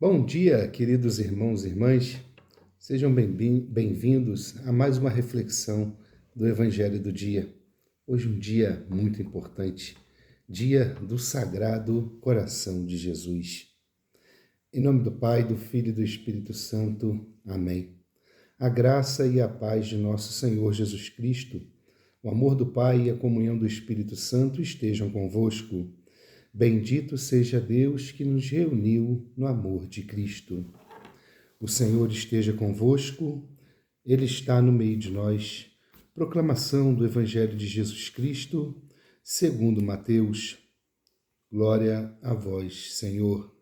Bom dia, queridos irmãos e irmãs. Sejam bem-vindos a mais uma reflexão do Evangelho do Dia. Hoje um dia muito importante, dia do Sagrado Coração de Jesus. Em nome do Pai, do Filho e do Espírito Santo. Amém. A graça e a paz de nosso Senhor Jesus Cristo, o amor do Pai e a comunhão do Espírito Santo estejam convosco. Bendito seja Deus que nos reuniu no amor de Cristo. O Senhor esteja convosco, Ele está no meio de nós. Proclamação do Evangelho de Jesus Cristo, segundo Mateus. Glória a vós, Senhor.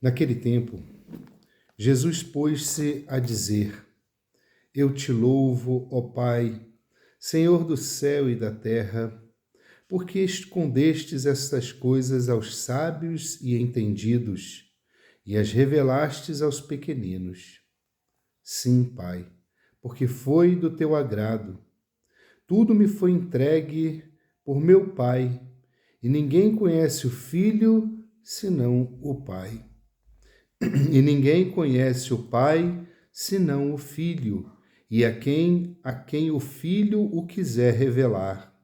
Naquele tempo, Jesus pôs-se a dizer: Eu te louvo, ó Pai, Senhor do céu e da terra, porque escondestes estas coisas aos sábios e entendidos e as revelastes aos pequeninos. Sim, Pai, porque foi do teu agrado. Tudo me foi entregue por meu Pai, e ninguém conhece o Filho senão o Pai. E ninguém conhece o Pai senão o Filho, e a quem o Filho o quiser revelar.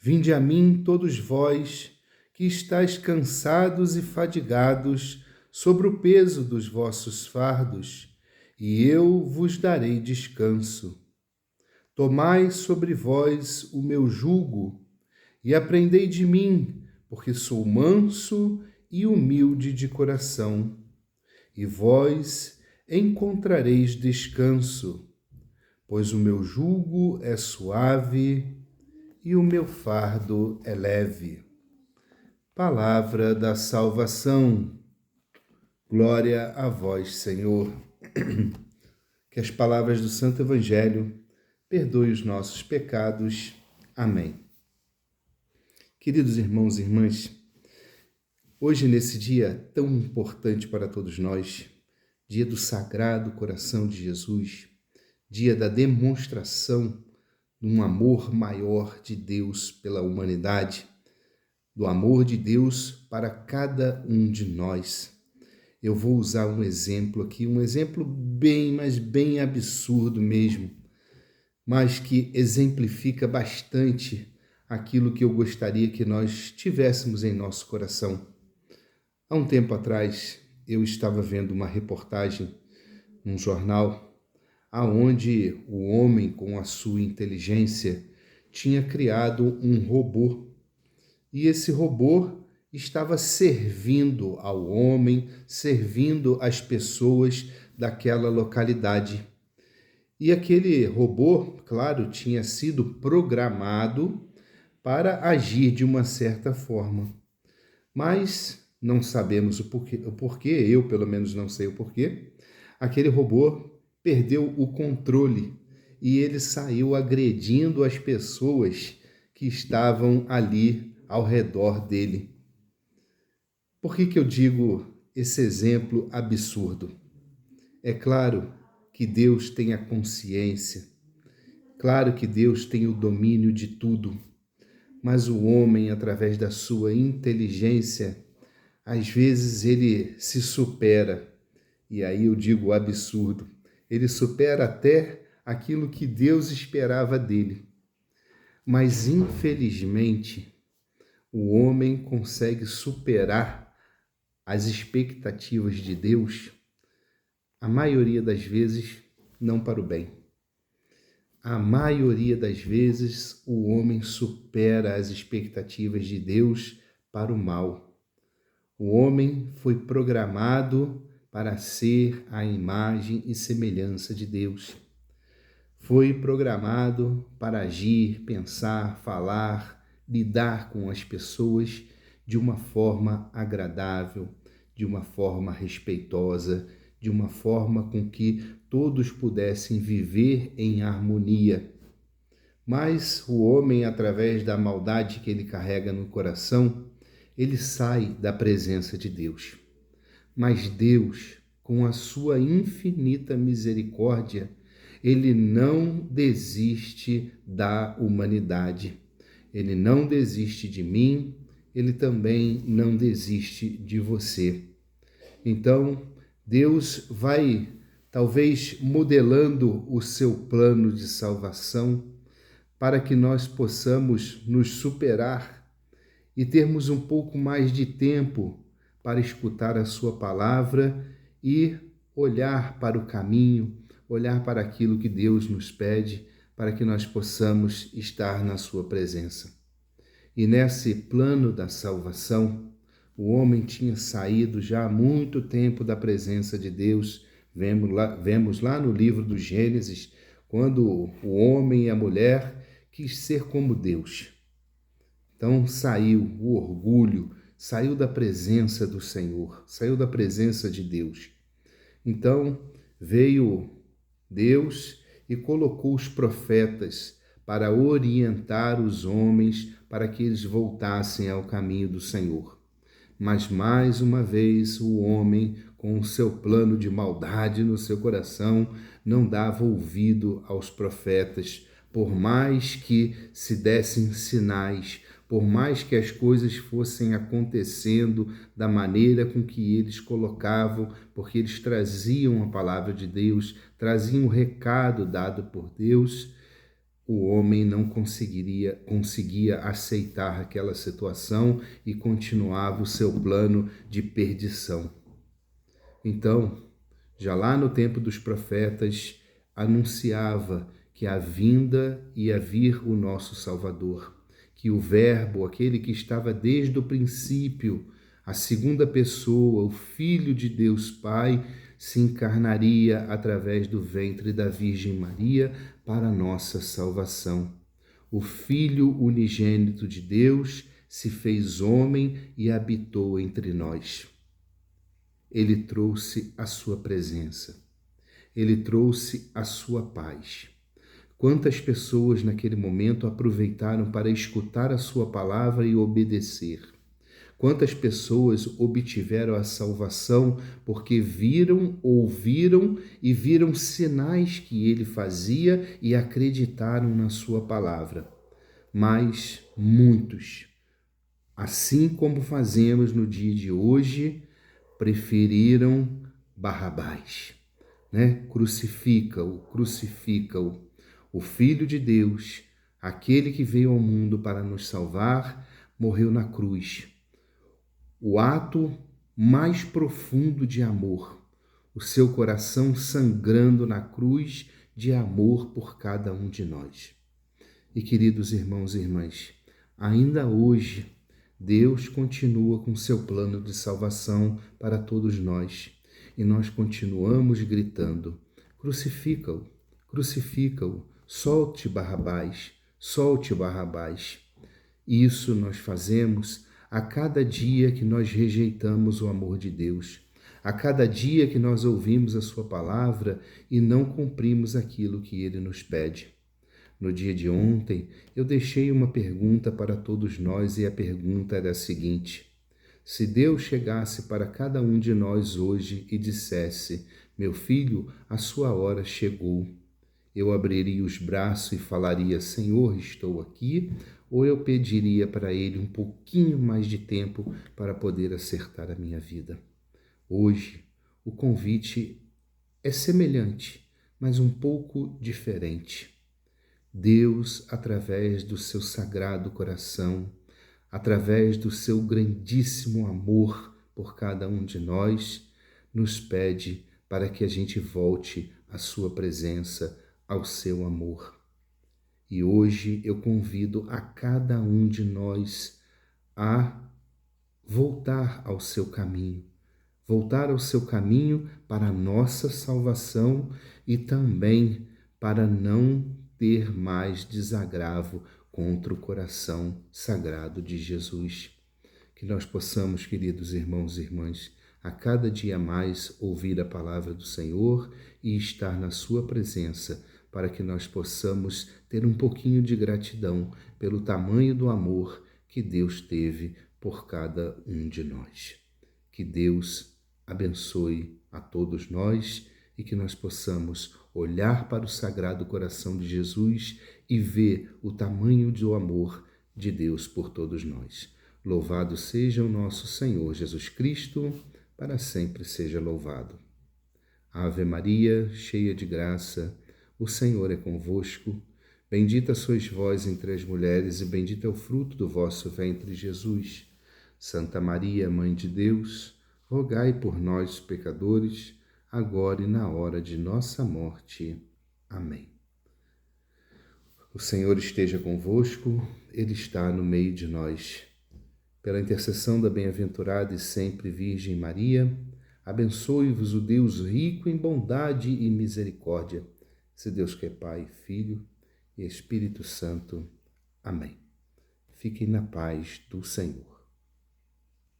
Vinde a mim, todos vós, que estáis cansados e fadigados sobre o peso dos vossos fardos, e eu vos darei descanso. Tomai sobre vós o meu jugo, e aprendei de mim, porque sou manso e humilde de coração, e vós encontrareis descanso, pois o meu jugo é suave e o meu fardo é leve. Palavra da salvação. Glória a vós, Senhor. Que as palavras do Santo Evangelho perdoem os nossos pecados. Amém. Queridos irmãos e irmãs, hoje nesse dia tão importante para todos nós, dia do Sagrado Coração de Jesus, dia da demonstração de um amor maior de Deus pela humanidade, do amor de Deus para cada um de nós. Eu vou usar um exemplo aqui, um exemplo bem absurdo mesmo, mas que exemplifica bastante aquilo que eu gostaria que nós tivéssemos em nosso coração. Há um tempo atrás, eu estava vendo uma reportagem num jornal aonde o homem, com a sua inteligência, tinha criado um robô. E esse robô estava servindo ao homem, servindo as pessoas daquela localidade. E aquele robô, claro, tinha sido programado para agir de uma certa forma. Mas não sabemos o porquê, eu pelo menos não sei o porquê, aquele robô perdeu o controle e ele saiu agredindo as pessoas que estavam ali ao redor dele. Por que eu digo esse exemplo absurdo? É claro que Deus tem a consciência, claro que Deus tem o domínio de tudo, mas o homem, através da sua inteligência, às vezes ele se supera, e aí eu digo absurdo. Ele supera até aquilo que Deus esperava dele. Mas, infelizmente, o homem consegue superar as expectativas de Deus, a maioria das vezes, não para o bem. A maioria das vezes, o homem supera as expectativas de Deus para o mal. O homem foi programado para ser a imagem e semelhança de Deus. Foi programado para agir, pensar, falar, lidar com as pessoas de uma forma agradável, de uma forma respeitosa, de uma forma com que todos pudessem viver em harmonia. Mas o homem, através da maldade que ele carrega no coração, ele sai da presença de Deus. Mas Deus, com a sua infinita misericórdia, ele não desiste da humanidade. Ele não desiste de mim Ele também não desiste de você. Então, Deus vai, talvez, modelando o seu plano de salvação para que nós possamos nos superar e termos um pouco mais de tempo para escutar a sua palavra e olhar para o caminho, olhar para aquilo que Deus nos pede, para que nós possamos estar na sua presença. E nesse plano da salvação, o homem tinha saído já há muito tempo da presença de Deus. Vemos lá no livro do Gênesis, quando o homem e a mulher quis ser como Deus. Então saiu o orgulho, saiu da presença do Senhor, saiu da presença de Deus. Então veio Deus e colocou os profetas para orientar os homens para que eles voltassem ao caminho do Senhor. Mas mais uma vez o homem, com o seu plano de maldade no seu coração, não dava ouvido aos profetas, por mais que se dessem sinais, por mais que as coisas fossem acontecendo da maneira com que eles colocavam, porque eles traziam a palavra de Deus, traziam o recado dado por Deus, o homem não conseguia aceitar aquela situação e continuava o seu plano de perdição. Então, já lá no tempo dos profetas, anunciava que a vinda ia vir o nosso Salvador, que o Verbo, aquele que estava desde o princípio, a segunda pessoa, o Filho de Deus Pai, se encarnaria através do ventre da Virgem Maria para a nossa salvação. O Filho unigênito de Deus se fez homem e habitou entre nós. Ele trouxe a sua presença. Ele trouxe a sua paz. Quantas pessoas naquele momento aproveitaram para escutar a sua palavra e obedecer? Quantas pessoas obtiveram a salvação porque ouviram e viram sinais que ele fazia e acreditaram na sua palavra? Mas muitos, assim como fazemos no dia de hoje, preferiram Barrabás, né? Crucifica-o. O Filho de Deus, aquele que veio ao mundo para nos salvar, morreu na cruz. O ato mais profundo de amor, o seu coração sangrando na cruz de amor por cada um de nós. E queridos irmãos e irmãs, ainda hoje Deus continua com seu plano de salvação para todos nós e nós continuamos gritando: crucifica-o, crucifica-o, solte Barrabás, solte Barrabás. Isso nós fazemos a cada dia que nós rejeitamos o amor de Deus, a cada dia que nós ouvimos a sua palavra e não cumprimos aquilo que ele nos pede. No dia de ontem, eu deixei uma pergunta para todos nós e a pergunta era a seguinte: se Deus chegasse para cada um de nós hoje e dissesse: meu filho, a sua hora chegou, eu abriria os braços e falaria: Senhor, estou aqui? Ou eu pediria para ele um pouquinho mais de tempo para poder acertar a minha vida? Hoje, o convite é semelhante, mas um pouco diferente. Deus, através do seu sagrado coração, através do seu grandíssimo amor por cada um de nós, nos pede para que a gente volte à sua presença, ao seu amor. E hoje eu convido a cada um de nós a voltar ao seu caminho para a nossa salvação e também para não ter mais desagravo contra o coração sagrado de Jesus. Que nós possamos, queridos irmãos e irmãs, a cada dia mais ouvir a palavra do Senhor e estar na sua presença, para que nós possamos ter um pouquinho de gratidão pelo tamanho do amor que Deus teve por cada um de nós. Que Deus abençoe a todos nós e que nós possamos olhar para o Sagrado Coração de Jesus e ver o tamanho do amor de Deus por todos nós. Louvado seja o nosso Senhor Jesus Cristo, para sempre seja louvado. Ave Maria, cheia de graça, o Senhor é convosco. Bendita sois vós entre as mulheres e bendito é o fruto do vosso ventre, Jesus. Santa Maria, Mãe de Deus, rogai por nós, pecadores, agora e na hora de nossa morte. Amém. O Senhor esteja convosco, Ele está no meio de nós. Pela intercessão da bem-aventurada e sempre Virgem Maria, abençoe-vos o Deus rico em bondade e misericórdia, esse Deus que é Pai, Filho e Espírito Santo. Amém. Fiquem na paz do Senhor.